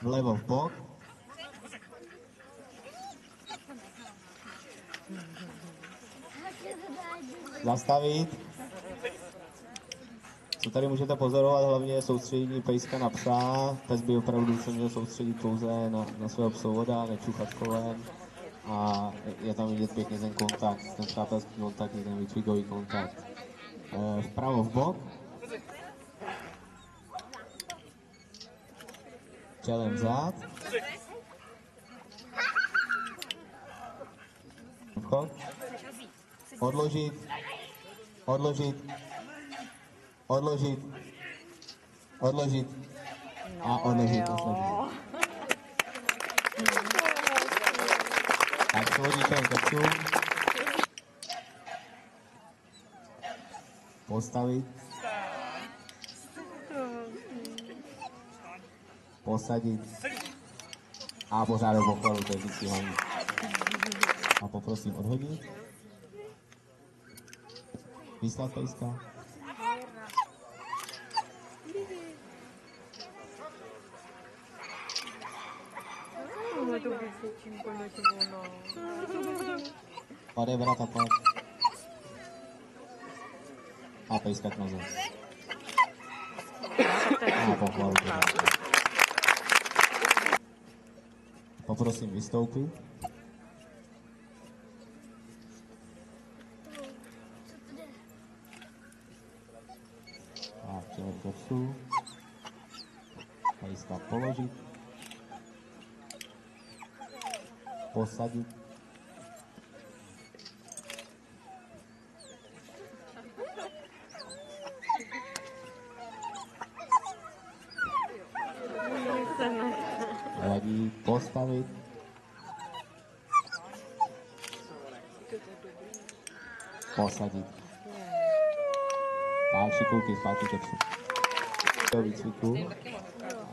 Vlevo v bok. Zastavit. Co tady můžete pozorovat, hlavně je soustředění pejska na psa. Pes by opravdu se měl soustředit pouze na svého psovoda, nečuchat kolem. A je tam vidět pěkně ten kontakt, ten přátelský kontakt, ten výcvikový kontakt. Vpravo v bok. Čelem vzad. Vchod. Odložit. Odložit. Odložit. Odložit. A odložit. Tak svodíte kapsu. Postavit. Posadit. A pořád do pochvalu, to je vždycky hlavní. A poprosím odhodit. Vyslat pejska. Odebrat a pak. A pejska k noze. A pochvalu. Poprosím vystoupit. A vtělet do psu. Pejska položit. Posadit. Vadí, postavit. Posadit. Tak, šikulky, zpátky ke psu. Do výcviku.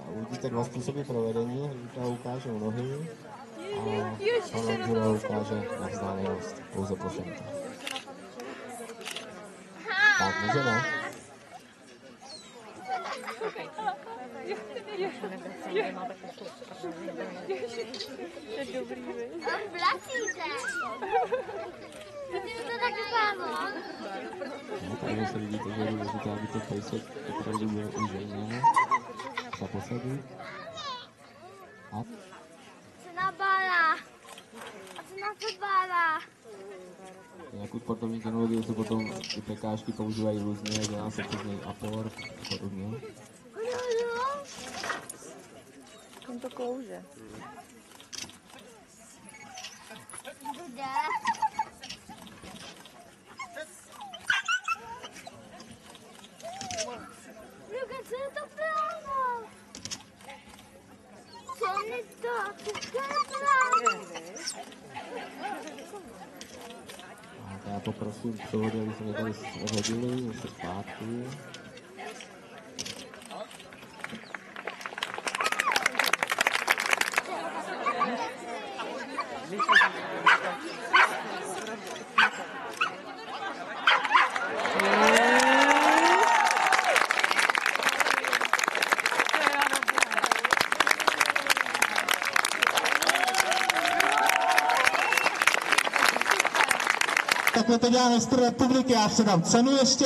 Uvidíte dva způsoby provedení. Hlídka ukáže u nohy. A Honzura ukáže na vzdálenost. Pouze posunete. Tak, můžeme. Takže se vidíte, že je důležité, aby ten pejsek opravdu byl uženěn. Zaposadit. A? Cena bála. A cena fotbála. Nějakou sportovní technologii se potom ty pekážky používají různě, dělá se přes něj aport a podobně. On to klouže. Bude. Luka, co je to pláno? Co je to? Co je pláno? Tak já poprosím převody, aby se mě tady zhodili, zase zpátky. Takhle to dělá mistr republiky, já se dám cenu ještě.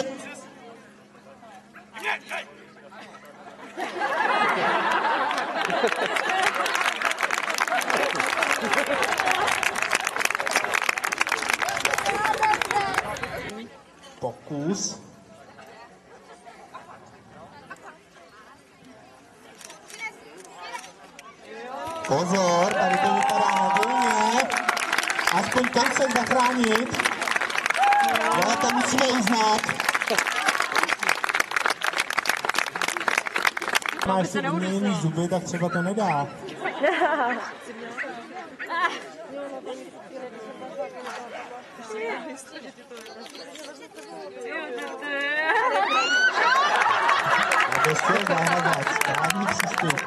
Pokus. Pozor, tady to vypadá hodně. Aspoň kousek zachránit. Ale tam musíme uznat. Máš si umělený zuby, tak třeba to nedá. To je záhradat, správný přístup.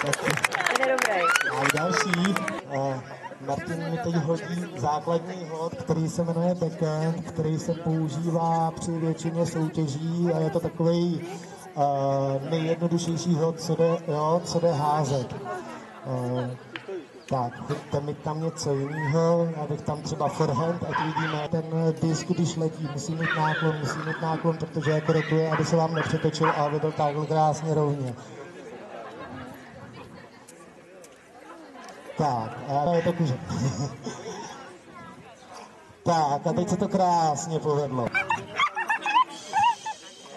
A další, Martin mi teď hodí základní hod, který se jmenuje backend, který se používá při většině soutěží a je to takový nejjednodušší hod, co jde házet. Tak, hoďte mi tam něco jiného, abych tam třeba forehand, ať vidíme ten disk, když letí, musí mít náklon, protože jako rotuje, aby se vám nepřetočil a aby byl takhle krásně rovně. Tak, a je to kuře. Tak, a teď se to krásně povedlo.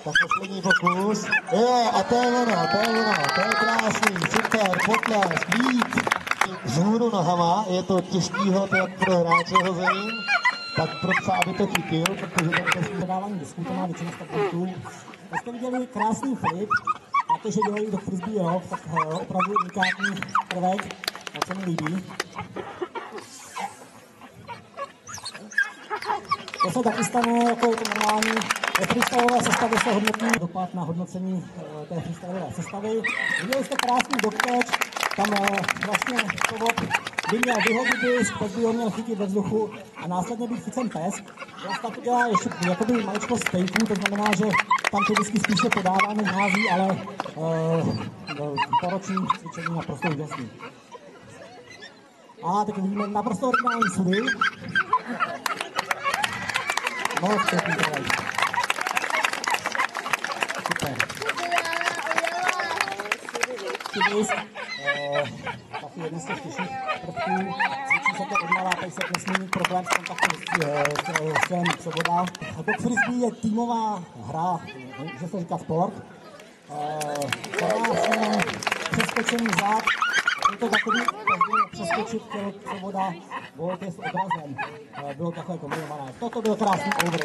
Tak poslední pokus. Jo, a to je ono, to je krásný, super, potlesk, víc. Vzhůru nohama, je to těžký hod jak pro hráče hozením, tak pro psa, aby to chytil, protože ten test předávání disků, to má většina startů. Když jste viděli krásný flip, a to, že dělají do frisbee rock, tak opravdu unikátní prvek, a co mi líbí. To se taky stane, jako je to normální. Ve freestyleové sestavě se hodnotí dopad na hodnocení té freestyleové sestavy. Viděli jste krásný dogcatch, tam vlastně provod by měl vyhodit disk, pes by ho měl chytit ve vzduchu a následně být chycen pes. Vlastně to dělá ještě jakoby maličko stejků, to znamená, že tam ty disky spíše podává než hází, ale poroční cvičení naprosto úžasný. A teď vidíme naprosto originální sudy. Moc pěkný projekt. Super. Disk, taky jeden z těch těžších prvků. Cvičí se to odmala, tady se nesmí mít problém s kontaktem s svém svoboda. Dog frisbee je týmová hra, že se říká sport. Krásně přeskočený zad. Je to takový, přeskočit svoboda, volt je s obrazem. Bylo takové kombinované. Toto byl krásný over.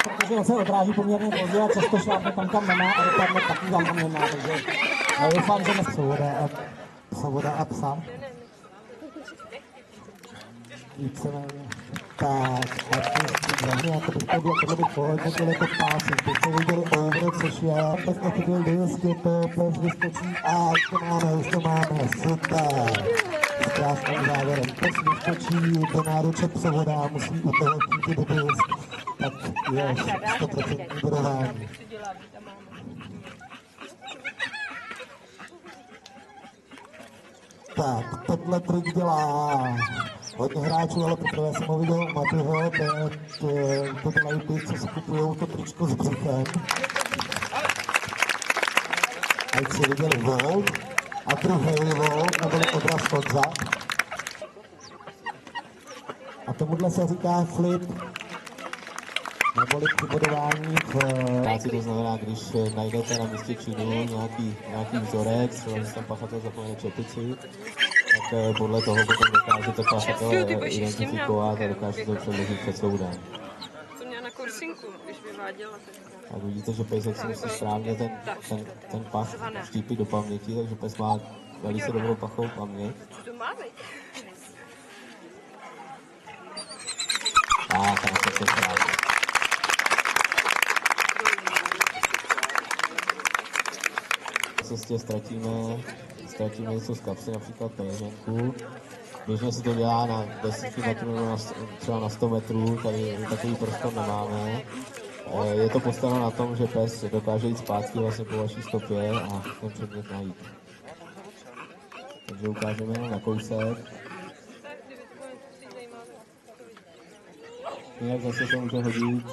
Protože on se odráží poměrně pozdě a často šlápne tam, kam nemá a dopadne taky tam nemá. Takže doufám, že svoboda a psa. Víceméně. Tak, a to jako bych to bylo podle bych pohodně, tohle to pásy. Teď jsme viděli over, což je, pes nechytil disk, je to, pes vyskočí a už to máme, super. S krásným závěrem, pes vyskočí do náruče psovoda, musí u toho chytit disk, tak je 100% bodování. Tak, tohle trik dělá hodně hráčů, ale poprvé jsem ho viděl u Matyho, to dělají ty, co si kupujou to tričko s břichem. Teď si viděli volt a druhý volt, neboli odraz od zad. A tomuhle se říká flip, neboli přibodování v práci, to znamená, když najdete na místě činu nějaký vzorek, třeba si tam pachatel zapomene čepici, tak podle toho potom dokážete pachatele identifikovat a dokážete to předložit před soudem. To měla na kursinku, když vyváděla. A vidíte, že pejsek si musí správně ten pach štípit do paměti, takže pes má velice dobrou pachovou paměť. To má být. Tak, a to je správně. V cestě ztratíme něco z kapsy, například peněženku. Běžně se to dělá na 10 metrů nebo třeba na 100 metrů, tady takový prostor nemáme. Je to postaveno na tom, že pes dokáže jít zpátky vlastně po vaší stopě a ten předmět najít. Takže ukážeme jenom na kousek. Jinak zase se může hodit,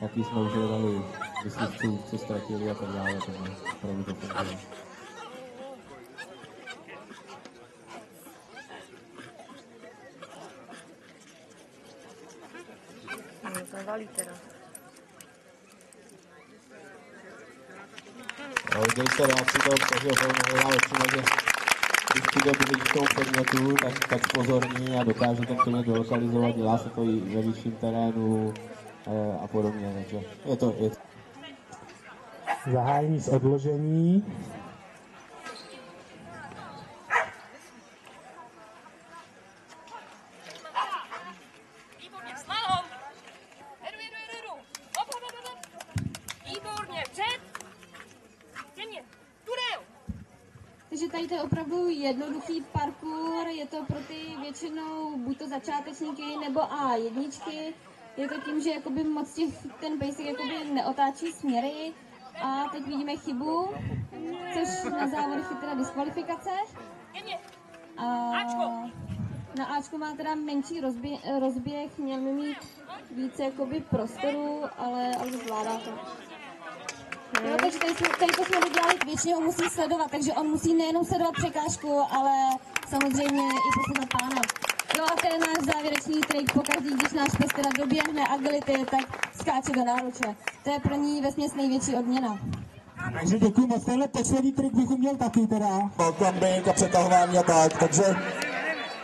jaký jsme už dali myslivců, co ztratili a tak dále, takže opravdu to funguje. Zavalí teda. Viděli jste reakci toho psa, že opravdu většina, že když přijde k tomu předmětu, tak pozorní a dokáže ten předmět lokalizovat, dělá se to i ve vyšším terénu a podobně, takže je to. Zahájení z odložení. Takže tady to je opravdu jednoduchý parkour, je to pro ty většinou buď to začátečníky nebo A1. Je to tím, že jakoby moc ten basic jakoby neotáčí směry, A teď vidíme chybu, což na závěr chytrá diskvalifikace. A na Ačku má teda menší rozběh, měl by mít více jakoby prostoru, ale zvládá to. No, takže tady to jsme dodělali, většině ho musí sledovat, takže on musí nejenom sledovat překážku, ale samozřejmě i posledovat pána. Jo, a to je náš závěrečný trik, pokaždý, když náš pes teda doběhne agility, tak skáče do náruče. To je pro ní vesměs největší odměna. Takže děkuji moc, tenhle poslední trik bych uměl taky teda. Balkambing a přetahování a tak, takže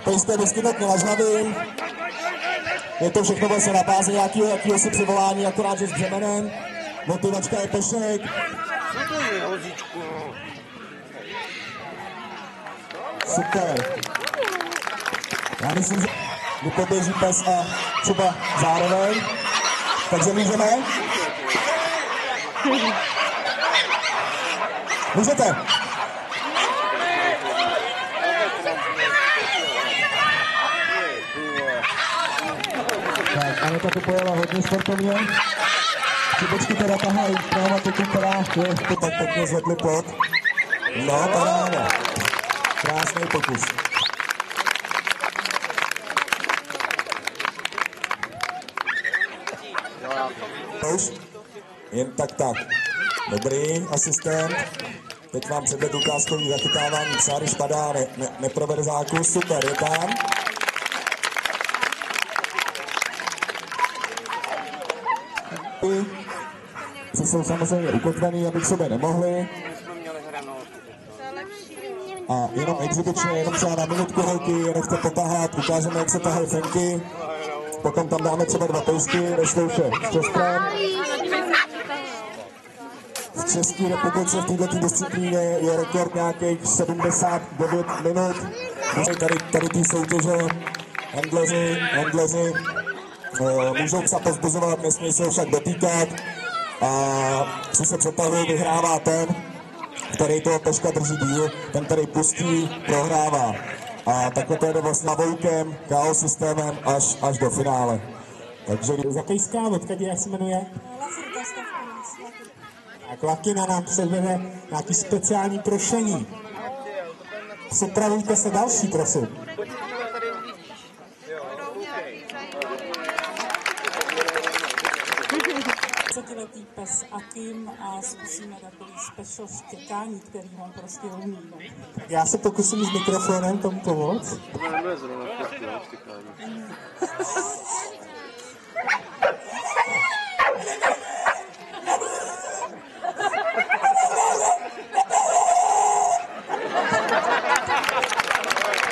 pejska vždycky tak nelažnavým. Je to všechno vlastně na bázi nějakého si přivolání, akorát že s břemenem. Motivačka je pešek. Super. Já myslím, že poběží pes a třeba zároveň. Takže můžeme? Můžete. Tak, Aneta to pojela hodně sportovně. Přibočky teda tahají pneumatiku, která je to tak pěkně zvedli plot. No, paráda. Krásný pokus. Už? Jen tak. Dobrý, asistent. Teď vám předvedu ukázkový zachytávání psa, když padá, neprovede zákus, super, je tam. Psi jsou samozřejmě ukotvený, aby k sobě nemohli. A jenom exibičně, jenom třeba na minutku holky, je nechce potahat, ukážeme, jak se tahají fenky. Potom tam dáme třeba 2 pejsky, neštou vše s čestrem. V České republice v této disciplíně je rekord nějakých 79 minut. Tady ty soutěže handleři můžou psa povzbuzovat, nesmí se ho však dotýkat. A co se přetahuje, vyhrává ten, který toho peška drží díl, ten, který pustí, prohrává. A takhle to jde vlastně navoukem, KO systémem až do finále. Takže zakejská, odkud jak se jmenuje? Tak Lakina nám předvede nějaký speciální prošení. Připravujte se další, prosím. Letý pes Akim a zkusíme takový special štěkání, který vám prostě umí. Tak já se pokusím s mikrofonem tomu pomoct.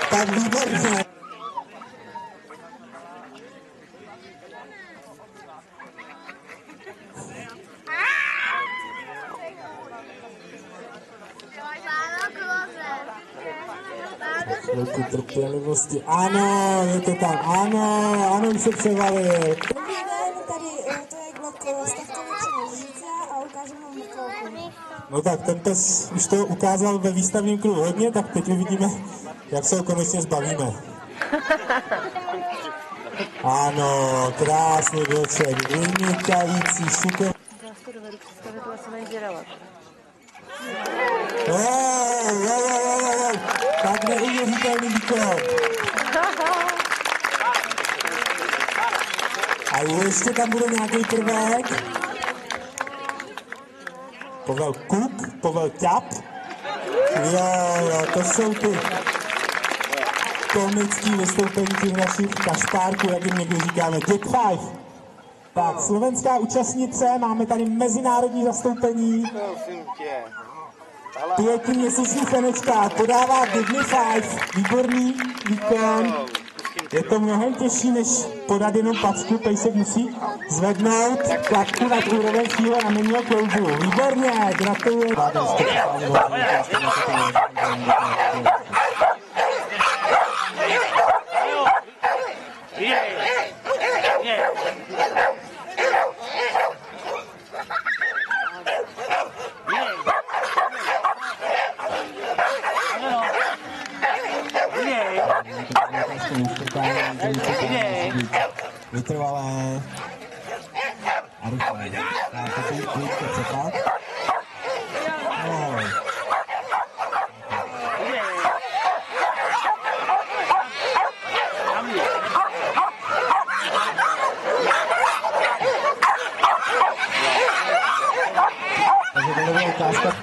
Tak výborně. Chvilku trpělivosti. Ano, je to tam. Ano, už se převalil. Dobrý den, tady to je blok stavkový přenos a ukážeme vám mikrofon. No tak, ten pes už to ukázal ve výstavním kruhu hodně, tak teď uvidíme, jak se ho konečně zbavíme. Ano, krásný vlček, vynikající, super. Já si to dovedu představit, to asi nejdělat. Tak neuvěřitelný výkon. A ještě tam bude nějaký prvek. Povel kuk, povel ťap. Jo, to jsou ty komický vystoupení těch našich kašpárků, jak jim někdy říkáme, Jack Five. Tak, slovenská účastnice, máme tady mezinárodní zastoupení. 5měsíční fenečka, podává Give Me Five, výborný výkon. Je to mnohem těžší, než podat jenom packu, pejsek musí zvednout klapku nad úroveň svýho ramenního kloubu. Výborně, gratuluji. Vytrvalé a rychlé. ukázka.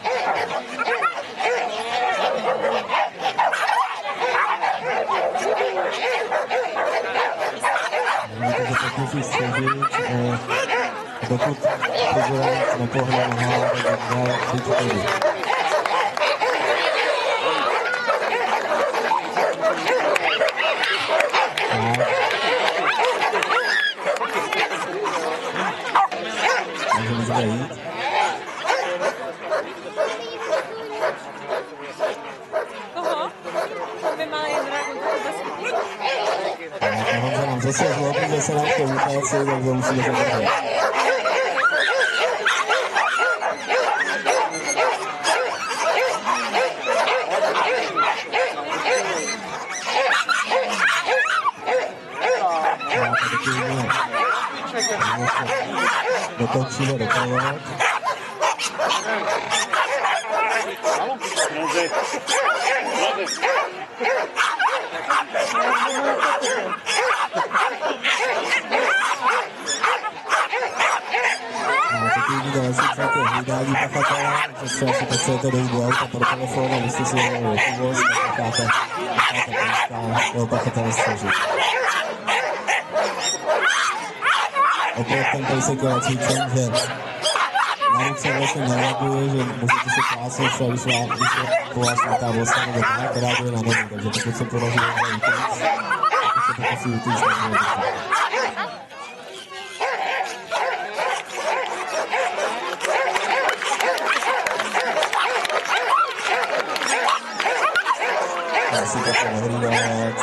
Můžete se pokusit střežit, dokud figurant nepohne noha, tak být v klidu. Můžeme jít. Koho? Vy malý dragón, Honza nám zase zlobí, zase nám to utáci, takže musíme se držet. Dokončíme dokonovat. Hlídání pachatele, že se asi potřebujete dojít do auta pro telefon a vy jste si ho povoz, tak necháte toho pachatele střežit. Opět ten pejsek je nacvičen, že na ruce vlastně nereaguje, že můžete se klásnout třeba, když je po vás nějaká vosa nebo tak, reaguje na nohu, takže pokud se podaří utíct, pokud se pokusí utíct, tak bude utíct. Asi takhle nehlídáme.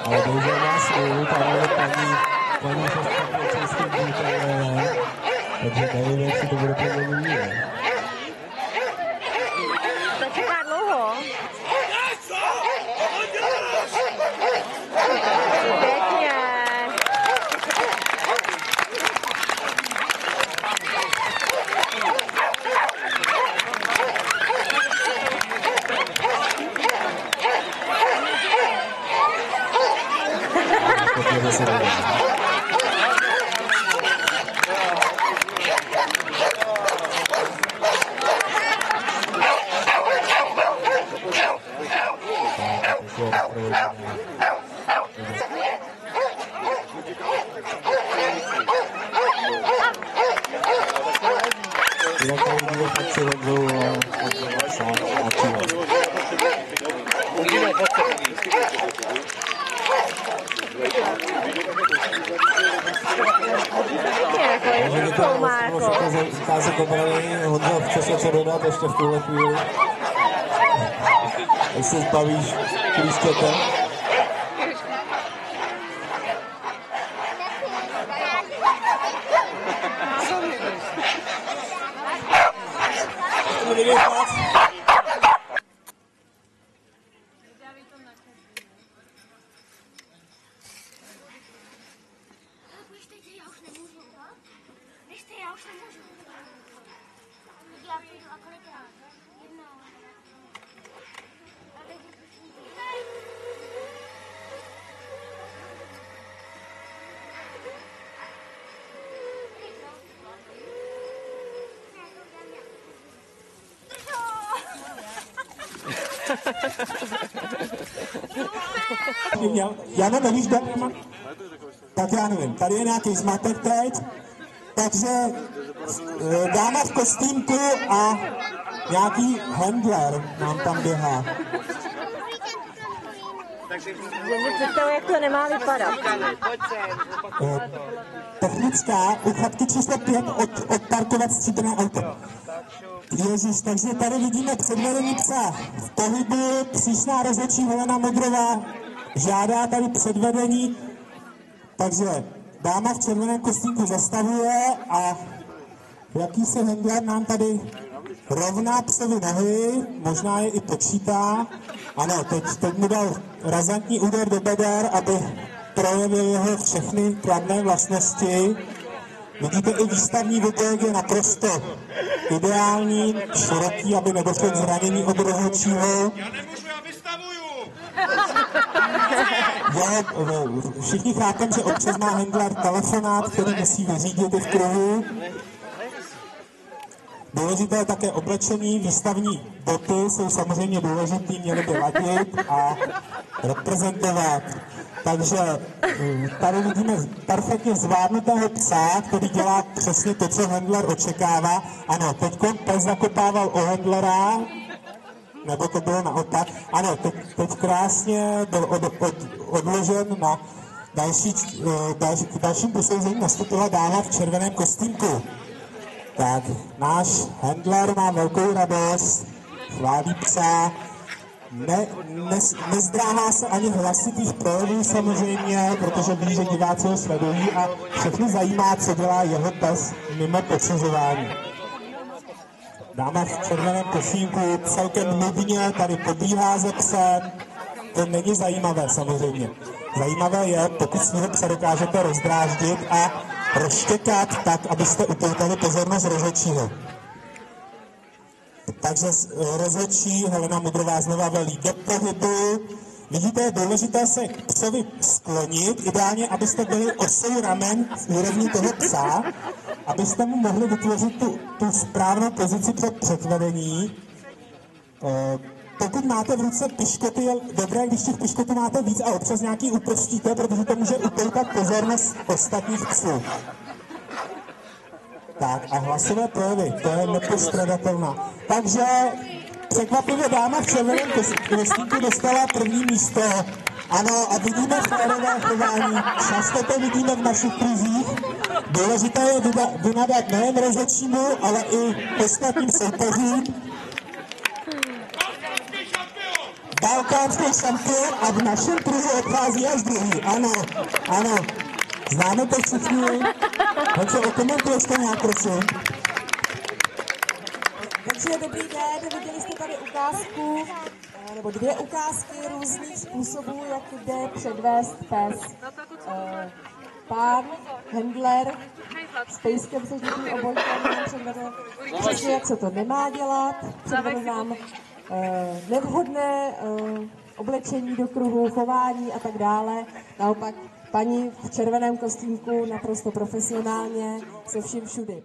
Ale bohužel má svůj, tady je paní šestka českým důchodem, takže nevím, jak si to bude problém mít. to čeká dlouho. Pěkně. Ukázek obrany, Honzo, chce se co dodat ještě v tuhle chvíli? Jak se zbavíš klíštěte? Jana, nevíš, kde? Tak já nevím, tady je nějaký zmatek teď, takže dáma v kostýmku a nějaký handler nám tam běhá. Jenže představuji, jak to nemá vypadat. Technická u chatky číslo 5 odparkovat stříbrné auto. Ježiš, takže tady vidíme předvedení psa v pohybu. Přísná rozhodčí Helena Modrová žádá tady předvedení, takže dáma v červeném kostýmku zastavuje a jakýsi handler nám tady rovná psovi nohy, možná je i počítá. Ano, teď mu dal razantní úder do beder, aby projevil jeho všechny kladné vlastnosti. Vidíte, i výstavní výběh je naprosto ideální, široký, aby nedošlo k zranění od rozhodčího. Já nemůžu, já vystavuju! Všichni chápem, že občas má handler telefonát, který musí vyřídit i v kruhu. Důležité je také oblečení, výstavní boty jsou samozřejmě důležitý, měly by ladit a reprezentovat. Takže tady vidíme perfektně zvládnutého psa, který dělá přesně to, co handler očekává. Ano, teď pes zakopával o handlera, nebo to bylo naopak. Ano, teď krásně byl odložen na dalším posouzení nastupila dáma v červeném kostýmku. Tak, náš handler má velkou radost, chválí psa, nezdráhá se ani hlasitých projevů samozřejmě, protože ví, že diváci ho sledují a všechny zajímá, co dělá jeho pes mimo posuzování. Dáma v červeném kostýmku celkem nudně tady pobíhá ze psem, to není zajímavé samozřejmě. Zajímavé je, pokud svého psa dokážete rozdráždit a rozštěkat tak, abyste upoutali pozornost rozhodčího. Takže rozhodčí Helena Mudrová znova velí do pohybu. Vidíte, je důležité se k psovi sklonit, ideálně, abyste byli osou ramen v úrovni toho psa, abyste mu mohli vytvořit tu správnou pozici pro předvedení. Pokud máte v ruce piškoty, je dobré, když těch piškotů máte víc a občas nějaký upustíte, protože to může upoutat pozornost ostatních psů. Tak a hlasové projevy, to je nepostradatelná. Takže překvapivě dáma v červeném kostýmku dostala první místo. Ano, a vidíme férové chování, často to vidíme v našich kruzích. Důležité je vynadat nejen rozhodčímu, ale i ostatním soupeřům. Balkánský šampion a v našem kruhu odchází až druhý. Ano, ano. Známe to všichni. Takže okomentuješ to nějak, prosím. Takže dobrý den, viděli jste tady ukázku, nebo 2 ukázky různých způsobů, jak jde předvést pes. Pán handler s pejskem se žitým obojkem nám předvedl přesně, jak se to nemá dělat. Předvedl nám nevhodné oblečení do kruhu, chování a tak dále. Naopak paní v červeném kostýmku naprosto profesionálně se vším všudy.